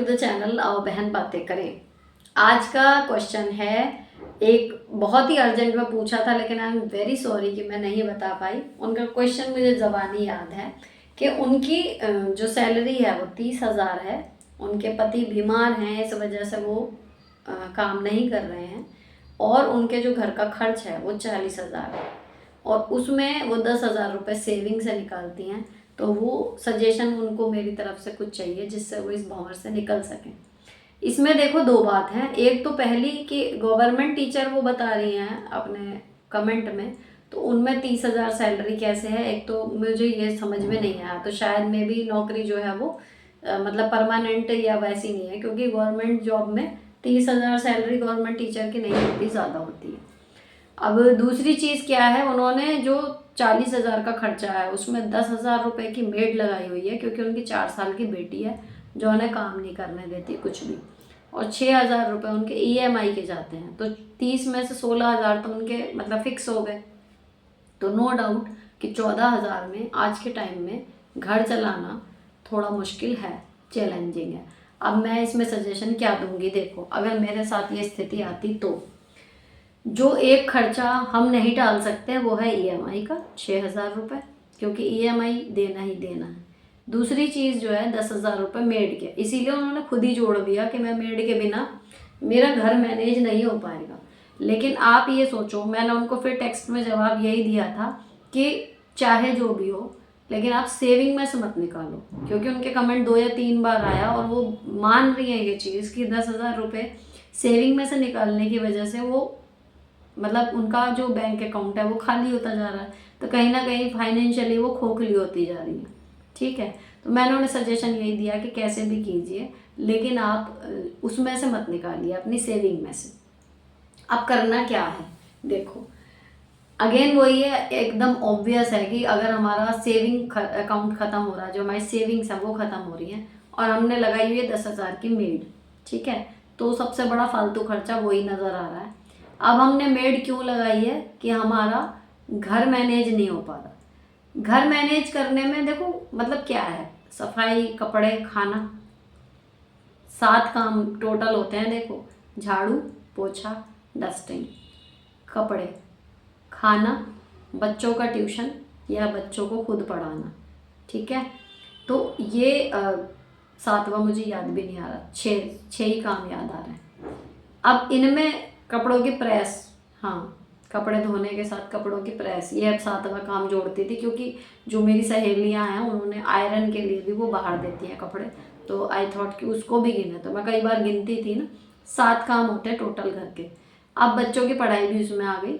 To the channel आओ बहन बातें करें। आज का क्वेश्चन है, एक बहुत ही अर्जेंट में पूछा था लेकिन आई एम वेरी सॉरी कि मैं नहीं बता पाई। उनका क्वेश्चन मुझे ज़बानी याद है कि उनकी जो सैलरी है वो 30,000 है। उनके पति बीमार हैं, इस वजह से वो काम नहीं कर रहे हैं और उनके जो घर का खर्च है वो 40,000 है और उसमें वो 10,000 रुपये सेविंग से निकालती हैं। तो वो सजेशन उनको मेरी तरफ से कुछ चाहिए जिससे वो इस भंवर से निकल सकें। इसमें देखो दो बात हैं। एक तो पहली कि गवर्नमेंट टीचर वो बता रही हैं अपने कमेंट में, तो उनमें 30,000 सैलरी कैसे है। एक तो मुझे ये समझ में नहीं आया, तो शायद मे भी नौकरी जो है वो मतलब परमानेंट या वैसी नहीं है, क्योंकि गवर्नमेंट जॉब में 30,000 सैलरी गवर्नमेंट टीचर की नहीं होती, ज़्यादा होती है। अब दूसरी चीज़ क्या है, उन्होंने जो 40,000 का खर्चा है उसमें 10,000 रुपये की मेड लगाई हुई है, क्योंकि उनकी 4 साल की बेटी है जो उन्हें काम नहीं करने देती कुछ भी, और 6,000 रुपये उनके EMI के जाते हैं। तो 30 में से 16,000 तो उनके मतलब फिक्स हो गए। तो नो डाउट कि 14,000 में आज के टाइम में घर चलाना थोड़ा मुश्किल है, चैलेंजिंग है। अब मैं इसमें सजेशन क्या दूंगी, देखो अगर मेरे साथ ये स्थिति आती तो जो एक खर्चा हम नहीं टाल सकते वो है EMI का 6,000 रुपये, क्योंकि EMI देना ही देना है। दूसरी चीज़ जो है 10,000 रुपये मेड के, इसीलिए उन्होंने खुद ही जोड़ दिया कि मैं मेड के बिना मेरा घर मैनेज नहीं हो पाएगा। लेकिन आप ये सोचो, मैंने उनको फिर टेक्स्ट में जवाब यही दिया था कि चाहे जो भी हो लेकिन आप सेविंग में से मत निकालो, क्योंकि उनके कमेंट 2 या 3 बार आया और वो मान रही है ये चीज़ कि 10,000 रुपये सेविंग में से निकालने की वजह से वो मतलब उनका जो बैंक अकाउंट है वो खाली होता जा रहा है, तो कहीं ना कहीं फाइनेंशियली वो खोखली होती जा रही है। ठीक है, तो मैंने उन्हें सजेशन यही दिया कि कैसे भी कीजिए लेकिन आप उसमें से मत निकालिए, अपनी सेविंग में से। अब करना क्या है, देखो अगेन वही है, एकदम ऑब्वियस है कि अगर हमारा सेविंग अकाउंट ख़त्म हो रहा है, जो हमारी सेविंग्स है वो ख़त्म हो रही हैं और हमने लगाई हुई है 10,000 की मेड, ठीक है, तो सबसे बड़ा फालतू खर्चा वही नज़र आ रहा है। अब हमने मेड क्यों लगाई है कि हमारा घर मैनेज नहीं हो पा रहा। घर मैनेज करने में देखो मतलब क्या है, सफाई, कपड़े, खाना, 7 काम टोटल होते हैं। देखो झाड़ू, पोछा, डस्टिंग, कपड़े, खाना, बच्चों का ट्यूशन या बच्चों को खुद पढ़ाना, ठीक है। तो ये 7वां मुझे याद भी नहीं आ रहा, 6 ही काम याद आ रहे हैं। अब इनमें कपड़ों की प्रेस, हाँ कपड़े धोने के साथ कपड़ों की प्रेस, ये अब 7वां काम जोड़ती थी, क्योंकि जो मेरी सहेलियां हैं उन्होंने आयरन के लिए भी वो बाहर देती हैं कपड़े, तो आई थॉट कि उसको भी गिने, तो मैं कई बार गिनती थी ना, 7 काम होते हैं टोटल घर के। अब बच्चों की पढ़ाई भी उसमें आ गई।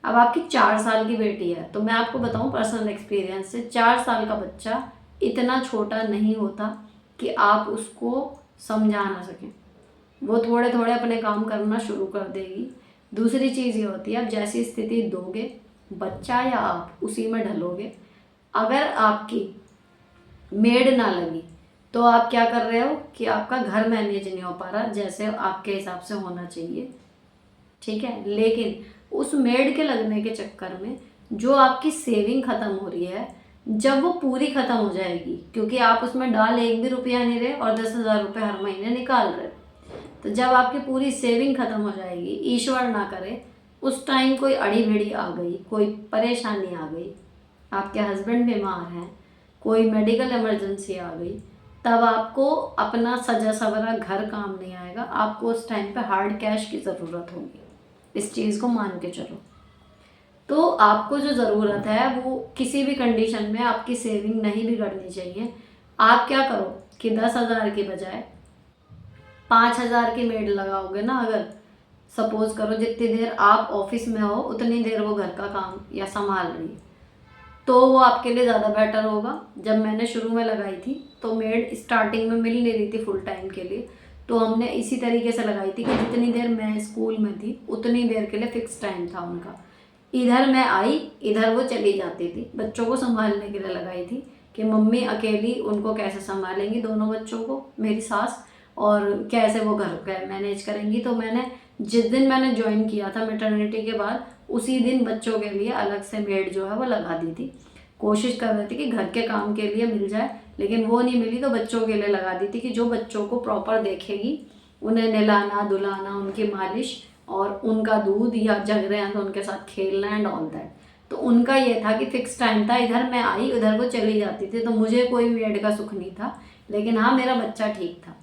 अब आपकी 4 साल की बेटी है, तो मैं आपको बताऊं पर्सनल एक्सपीरियंस से, 4 साल का बच्चा इतना छोटा नहीं होता कि आप उसको समझा ना सकें, वो थोड़े थोड़े अपने काम करना शुरू कर देगी। दूसरी चीज़ ये होती है, अब जैसी स्थिति दोगे बच्चा या आप उसी में ढलोगे। अगर आपकी मेड ना लगी तो आप क्या कर रहे हो कि आपका घर मैनेज नहीं हो पा रहा जैसे आपके हिसाब से होना चाहिए, ठीक है। लेकिन उस मेड के लगने के चक्कर में जो आपकी सेविंग ख़त्म हो रही है, जब वो पूरी ख़त्म हो जाएगी, क्योंकि आप उसमें डाल 1 भी रुपया नहीं रहे और 10,000 रुपये हर महीने निकाल रहे, तो जब आपकी पूरी सेविंग ख़त्म हो जाएगी, ईश्वर ना करे उस टाइम कोई अड़ी भिड़ी आ गई, कोई परेशानी आ गई, आपके हस्बैंड बीमार हैं, कोई मेडिकल इमरजेंसी आ गई, तब आपको अपना सजा सवरा घर काम नहीं आएगा। आपको उस टाइम पे हार्ड कैश की ज़रूरत होगी, इस चीज़ को मान के चलो। तो आपको जो ज़रूरत है वो किसी भी कंडीशन में आपकी सेविंग नहीं बिगड़नी चाहिए। आप क्या करो कि 10,000 की बजाय 5,000 की मेड लगाओगे ना, अगर सपोज करो जितनी देर आप ऑफिस में हो उतनी देर वो घर का काम या संभाल रही है, तो वो आपके लिए ज़्यादा बेटर होगा। जब मैंने शुरू में लगाई थी तो मेड स्टार्टिंग में मिल नहीं रही थी फुल टाइम के लिए, तो हमने इसी तरीके से लगाई थी कि जितनी देर मैं स्कूल में थी उतनी देर के लिए फिक्स टाइम था उनका। इधर मैं आई, इधर वो चली जाती थी। बच्चों को संभालने के लिए लगाई थी कि मम्मी अकेली उनको कैसे संभालेंगी, दोनों बच्चों को, मेरी सास, और कैसे वो घर का मैनेज करेंगी। तो मैंने जिस दिन मैंने ज्वाइन किया था मैटरनिटी के बाद, उसी दिन बच्चों के लिए अलग से मेड जो है वो लगा दी थी। कोशिश कर रही थी कि घर के काम के लिए मिल जाए, लेकिन वो नहीं मिली तो बच्चों के लिए लगा दी थी कि जो बच्चों को प्रॉपर देखेगी, उन्हें नहलाना धुलाना, उनकी मालिश और उनका दूध, या जग रहे हैं तो उनके साथ खेलना एंड ऑल दैट। तो उनका ये था कि फिक्स टाइम था, इधर मैं आई उधर वो चली जाती थी, तो मुझे कोई मेड का सुख नहीं था। लेकिन हाँ, मेरा बच्चा ठीक था,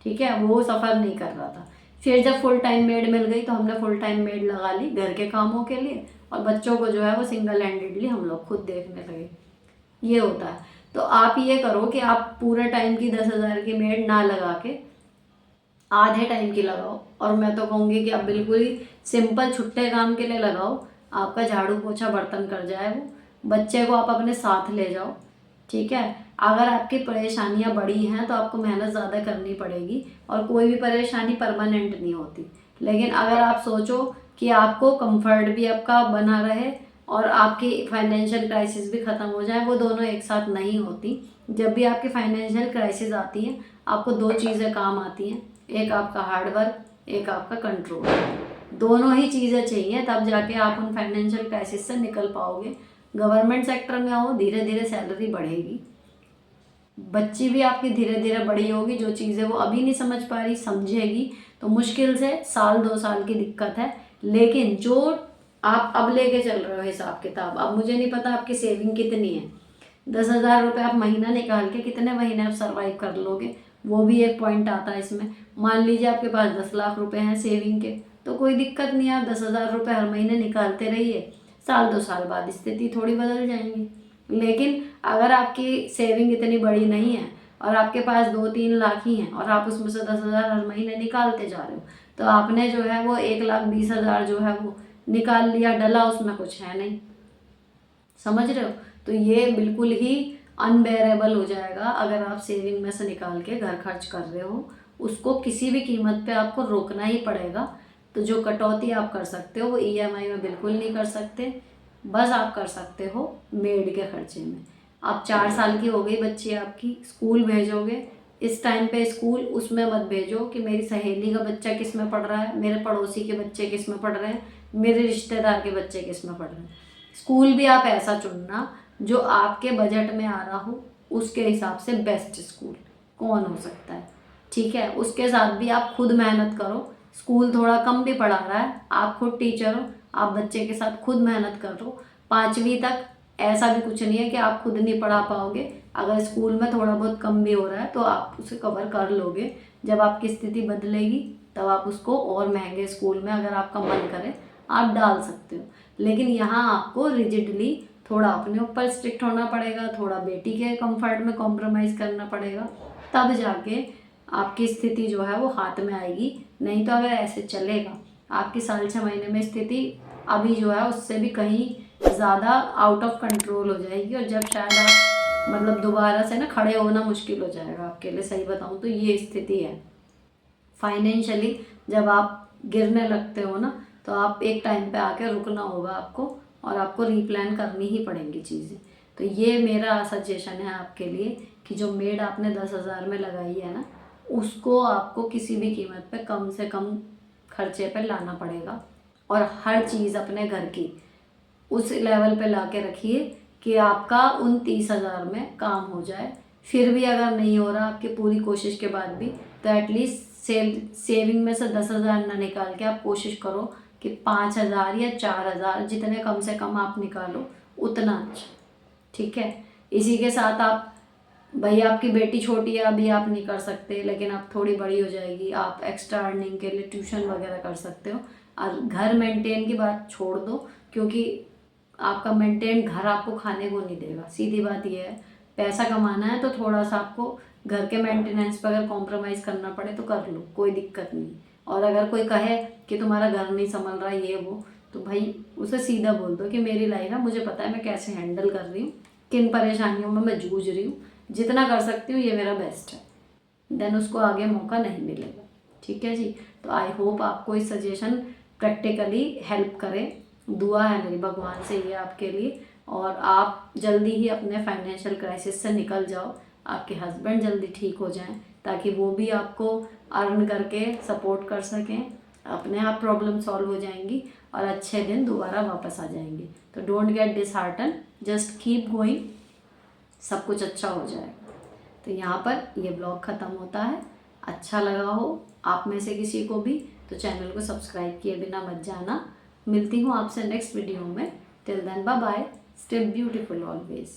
ठीक है, वो सफ़र नहीं कर रहा था। फिर जब फुल टाइम मेड मिल गई तो हमने फुल टाइम मेड लगा ली घर के कामों के लिए, और बच्चों को जो है वो सिंगल हैंडेडली हम लोग खुद देखने लगे। ये होता है। तो आप ये करो कि आप पूरे टाइम की 10,000 की मेड ना लगा के आधे टाइम की लगाओ, और मैं तो कहूँगी कि आप बिल्कुल ही सिंपल छुट्टे काम के लिए लगाओ। आपका झाड़ू पोछा बर्तन कर जाए वो, बच्चे को आप अपने साथ ले जाओ, ठीक है। अगर आपकी परेशानियां बड़ी हैं तो आपको मेहनत ज़्यादा करनी पड़ेगी, और कोई भी परेशानी परमानेंट नहीं होती। लेकिन अगर आप सोचो कि आपको कंफर्ट भी आपका बना रहे और आपकी फाइनेंशियल क्राइसिस भी ख़त्म हो जाए, वो दोनों एक साथ नहीं होती। जब भी आपकी फाइनेंशियल क्राइसिस आती है, आपको दो चीज़ें काम आती हैं, एक आपका हार्डवर्क, एक आपका कंट्रोल। दोनों ही चीज़ें चाहिए, तब जाके आप उन फाइनेंशियल क्राइसिस से निकल पाओगे। गवर्नमेंट सेक्टर में आओ, धीरे धीरे सैलरी बढ़ेगी, बच्ची भी आपकी धीरे धीरे बड़ी होगी, जो चीज़ें वो अभी नहीं समझ पा रही समझेगी। तो मुश्किल से 1-2 साल की दिक्कत है, लेकिन जो आप अब लेके चल रहे हो हिसाब किताब, अब मुझे नहीं पता आपकी सेविंग कितनी है। 10,000 रुपये आप महीना निकाल के कितने महीने आप सर्वाइव कर लोगे, वो भी एक पॉइंट आता है इसमें। मान लीजिए आपके पास 10 लाख रुपए हैं सेविंग के, तो कोई दिक्कत नहीं है, आप 10,000 रुपये हर महीने निकालते रहिए। 1-2 साल बाद स्थिति थोड़ी बदल जाएंगी। लेकिन अगर आपकी सेविंग इतनी बड़ी नहीं है और आपके पास 2-3 लाख ही हैं, और आप उसमें से 10,000 हर महीने निकालते जा रहे हो, तो आपने जो है वो 1,20,000 जो है वो निकाल लिया, डला उसमें कुछ है नहीं। समझ रहे हो? तो ये बिल्कुल ही अनबेरेबल हो जाएगा अगर आप सेविंग में से निकाल के घर खर्च कर रहे हो। उसको किसी भी कीमत पे आपको रोकना ही पड़ेगा। तो जो कटौती आप कर सकते हो वो ईएमआई में बिल्कुल नहीं कर सकते, बस आप कर सकते हो मेड के खर्चे में। आप 4 साल की हो गई बच्ची आपकी, स्कूल भेजोगे, इस टाइम पे स्कूल उसमें मत भेजो कि मेरी सहेली का बच्चा किस में पढ़ रहा है, मेरे पड़ोसी के बच्चे किस में पढ़ रहे हैं, मेरे रिश्तेदार के बच्चे किस में पढ़ रहे हैं। स्कूल भी आप ऐसा चुनना जो आपके बजट में आ रहा हो, उसके हिसाब से बेस्ट स्कूल कौन हो सकता है, ठीक है। उसके साथ भी आप खुद मेहनत करो। स्कूल थोड़ा कम भी पढ़ा रहा है, आप खुद टीचर हो, आप बच्चे के साथ खुद मेहनत करो। 5वीं तक ऐसा भी कुछ नहीं है कि आप खुद नहीं पढ़ा पाओगे। अगर स्कूल में थोड़ा बहुत कम भी हो रहा है तो आप उसे कवर कर लोगे। जब आपकी स्थिति बदलेगी तब आप उसको और महंगे स्कूल में, अगर आपका मन करे, आप डाल सकते हो। लेकिन यहाँ आपको रिजिडली थोड़ा अपने ऊपर स्ट्रिक्ट होना पड़ेगा, थोड़ा बेटी के कंफर्ट में कॉम्प्रोमाइज़ करना पड़ेगा, तब जाके आपकी स्थिति जो है वो हाथ में आएगी। नहीं तो अगर ऐसे चलेगा, आपकी 6.5 महीने में स्थिति अभी जो है उससे भी कहीं ज़्यादा आउट ऑफ कंट्रोल हो जाएगी, और जब शायद आप मतलब दोबारा से ना खड़े होना मुश्किल हो जाएगा आपके लिए। सही बताऊँ तो ये स्थिति है फाइनेंशियली। जब आप गिरने लगते हो ना, तो आप एक टाइम पे आके रुकना होगा आपको, और आपको रीप्लान करनी ही पड़ेंगी चीज़ें। तो ये मेरा सजेशन है आपके लिए कि जो मेड आपने 10,000 में लगाई है ना, उसको आपको किसी भी कीमत पे कम से कम खर्चे पे लाना पड़ेगा, और हर चीज़ अपने घर की उस लेवल पे ला के रखिए कि आपका उन 30,000 में काम हो जाए। फिर भी अगर नहीं हो रहा आपकी पूरी कोशिश के बाद भी, तो एटलीस्ट सेविंग में से 10,000 ना निकाल के आप कोशिश करो कि 5,000 या 4,000, जितने कम से कम आप निकालो उतना अच्छा, ठीक है। इसी के साथ आप, भाई आपकी बेटी छोटी है अभी आप नहीं कर सकते, लेकिन आप थोड़ी बड़ी हो जाएगी, आप एक्स्ट्रा अर्निंग के लिए ट्यूशन वगैरह कर सकते हो। और घर मेंटेन की बात छोड़ दो, क्योंकि आपका मेंटेन घर आपको खाने को नहीं देगा। सीधी बात यह है, पैसा कमाना है तो थोड़ा सा आपको घर के मेंटेनेंस पर अगर कॉम्प्रोमाइज़ करना पड़े तो कर लो, कोई दिक्कत नहीं। और अगर कोई कहे कि तुम्हारा घर नहीं संभल रहा ये वो, तो भाई उसे सीधा बोल दो कि मेरी लाइफ है, मुझे पता है मैं कैसे हैंडल कर रही हूँ, किन परेशानियों में मैं जूझ रही हूँ, जितना कर सकती हूँ ये मेरा बेस्ट है। देन उसको आगे मौका नहीं मिलेगा, ठीक है जी। तो आई होप आपको इस सजेशन प्रैक्टिकली हेल्प करे। दुआ है मेरी भगवान से ये आपके लिए, और आप जल्दी ही अपने फाइनेंशियल क्राइसिस से निकल जाओ, आपके हस्बैंड जल्दी ठीक हो जाएं, ताकि वो भी आपको अर्न करके सपोर्ट कर सकें, अपने आप प्रॉब्लम सॉल्व हो जाएंगी और अच्छे दिन दोबारा वापस आ जाएंगे। तो don't get dishearten, just keep going, सब कुछ अच्छा हो जाएगा। तो यहाँ पर ये ब्लॉग ख़त्म होता है। अच्छा लगा हो आप में से किसी को भी तो चैनल को सब्सक्राइब किए बिना मत जाना। मिलती हूँ आपसे नेक्स्ट वीडियो में। Till then bye bye, stay beautiful always.